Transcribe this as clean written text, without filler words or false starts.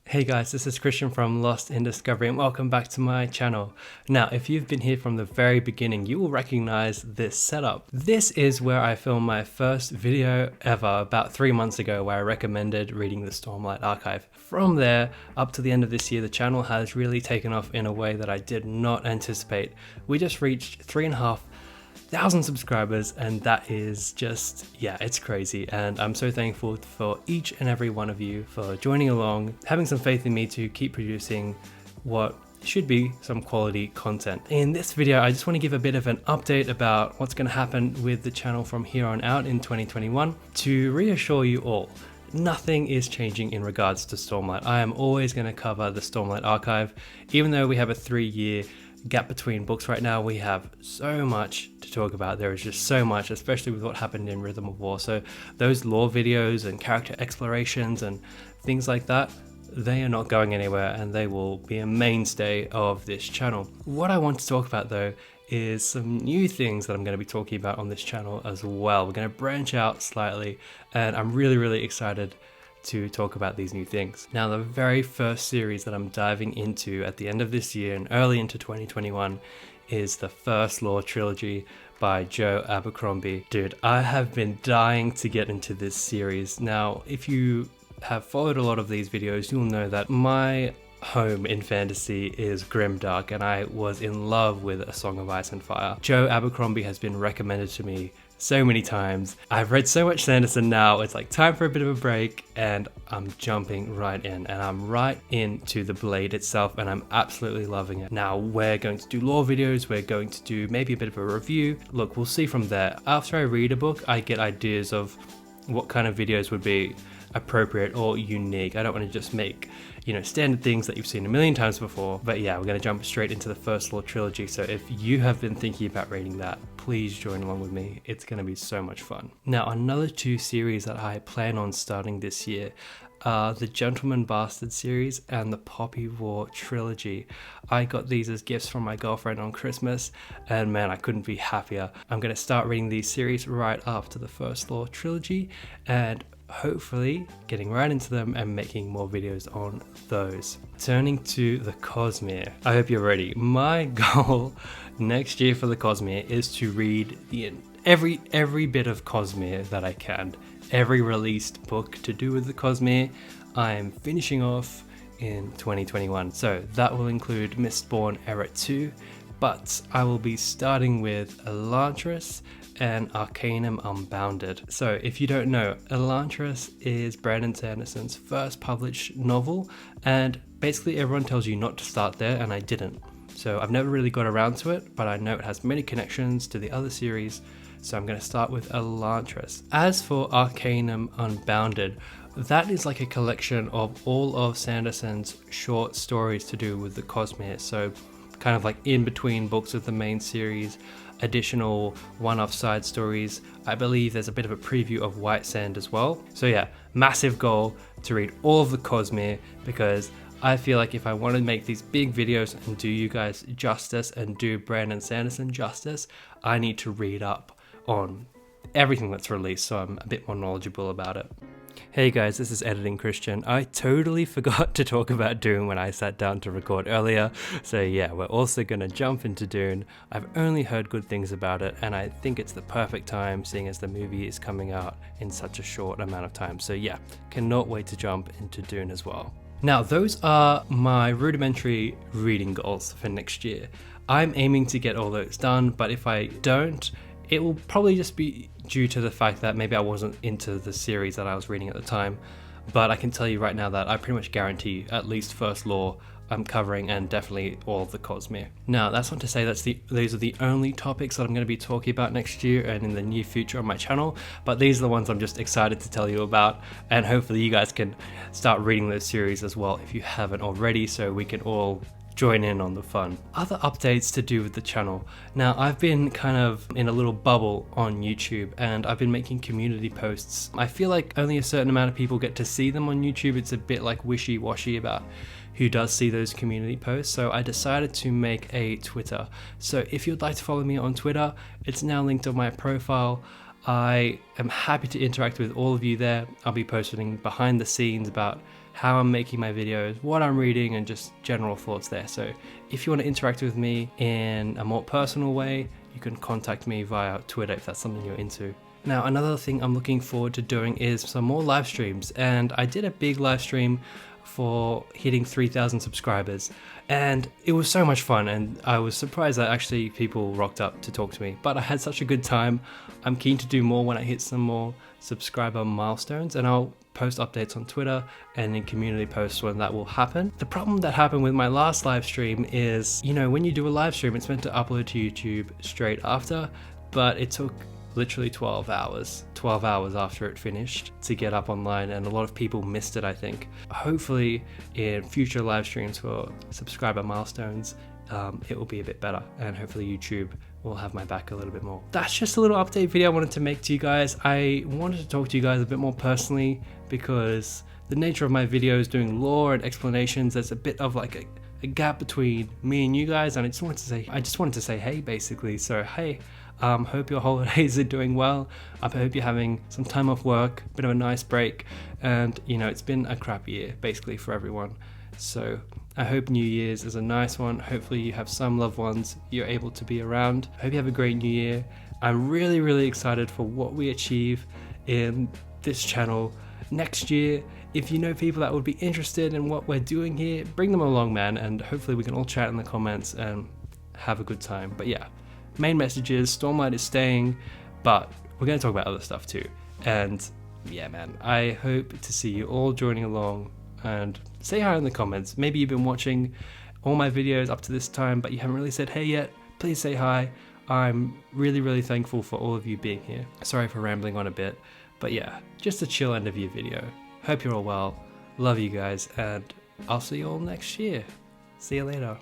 Hey guys, this is Christian from Lost in Discovery and welcome back to my channel. Now, if you've been here from the very beginning, you will recognize this setup. This is where I filmed my first video ever about 3 months ago where I recommended reading the Stormlight Archive. From there, up to the end of this year, the channel has really taken off in a way that I did not anticipate. We just reached 3,500 subscribers and that is just, yeah, it's crazy, and I'm so thankful for each and every one of you for joining along, having some faith in me to keep producing what should be some quality content. In this video I just want to give a bit of an update about what's going to happen with the channel from here on out in 2021 to reassure you all. Nothing is changing in regards to Stormlight. I am always going to cover the Stormlight Archive. Even though we have a 3-year gap between books right now, we have so much to talk about. There is just so much, especially with what happened in Rhythm of War. So those lore videos and character explorations and things like that, they are not going anywhere and they will be a mainstay of this channel. What I want to talk about though is some new things that I'm going to be talking about on this channel as well. We're going to branch out slightly and I'm really excited to talk about these new things. Now, the very first series that I'm diving into at the end of this year and early into 2021 is the First Law trilogy by Joe Abercrombie. Dude, I have been dying to get into this series. Now, if you have followed a lot of these videos, you'll know that my home in fantasy is grimdark and I was in love with A Song of Ice and Fire. Joe Abercrombie has been recommended to me so many times. I've read so much Sanderson now, it's like time for a bit of a break and I'm jumping right in and I'm right into the Blade itself and I'm absolutely loving it. Now we're going to do lore videos, we're going to do maybe a bit of a review. Look, we'll see from there. After I read a book, I get ideas of what kind of videos would be appropriate or unique. I don't want to just make, standard things that you've seen a million times before. But yeah, we're going to jump straight into the First Law trilogy. So if you have been thinking about reading that, please join along with me. It's going to be so much fun. Now, another 2 series that I plan on starting this year are the Gentleman Bastard series and the Poppy War trilogy. I got these as gifts from my girlfriend on Christmas and man, I couldn't be happier. I'm going to start reading these series right after the First Law trilogy and hopefully getting right into them and making more videos on those. Turning to the Cosmere, I hope you're ready. My goal next year for the Cosmere is to read every bit of Cosmere that I can. Every released book to do with the Cosmere, I'm finishing off in 2021. So that will include Mistborn Era 2, but I will be starting with Elantris and Arcanum Unbounded. So if you don't know, Elantris is Brandon Sanderson's first published novel, and basically everyone tells you not to start there, and I didn't. So I've never really got around to it, but I know it has many connections to the other series, so I'm going to start with Elantris. As for Arcanum Unbounded, that is like a collection of all of Sanderson's short stories to do with the Cosmere, so kind of like in between books of the main series, additional one-off side stories. I believe there's a bit of a preview of White Sand as well. So yeah, massive goal to read all of the Cosmere because I feel like if I want to make these big videos and do you guys justice and do Brandon Sanderson justice, I need to read up on everything that's released so I'm a bit more knowledgeable about it. Hey guys, this is Editing Christian. I totally forgot to talk about Dune when I sat down to record earlier. So yeah, we're also going to jump into Dune. I've only heard good things about it and I think it's the perfect time seeing as the movie is coming out in such a short amount of time. So yeah, cannot wait to jump into Dune as well. Now, those are my rudimentary reading goals for next year. I'm aiming to get all those done, but if I don't, it will probably just be due to the fact that maybe I wasn't into the series that I was reading at the time. But I can tell you right now that I pretty much guarantee at least First Law I'm covering and definitely all of the Cosmere. Now, that's not to say these are the only topics that I'm going to be talking about next year and in the near future on my channel, but these are the ones I'm just excited to tell you about, and hopefully you guys can start reading those series as well if you haven't already, so we can all join in on the fun. Other updates to do with the channel. Now, I've been kind of in a little bubble on YouTube and I've been making community posts. I feel like only a certain amount of people get to see them on YouTube. It's a bit like wishy-washy about who does see those community posts, so I decided to make a Twitter. So if you'd like to follow me on Twitter, it's now linked on my profile. I am happy to interact with all of you there. I'll be posting behind the scenes about how I'm making my videos, what I'm reading, and just general thoughts there. So if you want to interact with me in a more personal way, you can contact me via Twitter if that's something you're into. Now, another thing I'm looking forward to doing is some more live streams, and I did a big live stream for hitting 3,000 subscribers, and it was so much fun, and I was surprised that actually people rocked up to talk to me, but I had such a good time. I'm keen to do more when I hit some more subscriber milestones, and I'll post updates on Twitter and in community posts when that will happen. The problem that happened with my last live stream is, you know, when you do a live stream, it's meant to upload to YouTube straight after, but it took literally 12 hours after it finished to get up online, and a lot of people missed it, I think. Hopefully in future live streams for subscriber milestones, it will be a bit better, and hopefully YouTube will have my back a little bit more. That's just a little update video I wanted to make to you guys. I wanted to talk to you guys a bit more personally because the nature of my videos doing lore and explanations, there's a bit of like a gap between me and you guys, and I just wanted to say hey, basically. So hey, hope your holidays are doing well. I hope you're having some time off work, a bit of a nice break, and you know, it's been a crap year basically for everyone. So I hope New Year's is a nice one. Hopefully you have some loved ones you're able to be around. I hope you have a great new year. I'm really excited for what we achieve in this channel next year. If you know people that would be interested in what we're doing here, bring them along, man, and hopefully we can all chat in the comments and have a good time. But yeah, main message is Stormlight is staying, but we're going to talk about other stuff too. And yeah, man, I hope to see you all joining along, and say hi in the comments. Maybe you've been watching all my videos up to this time, but you haven't really said hey yet. Please say hi. I'm really thankful for all of you being here. Sorry for rambling on a bit, but yeah, just a chill end of year video. Hope you're all well. Love you guys, and I'll see you all next year. See you later.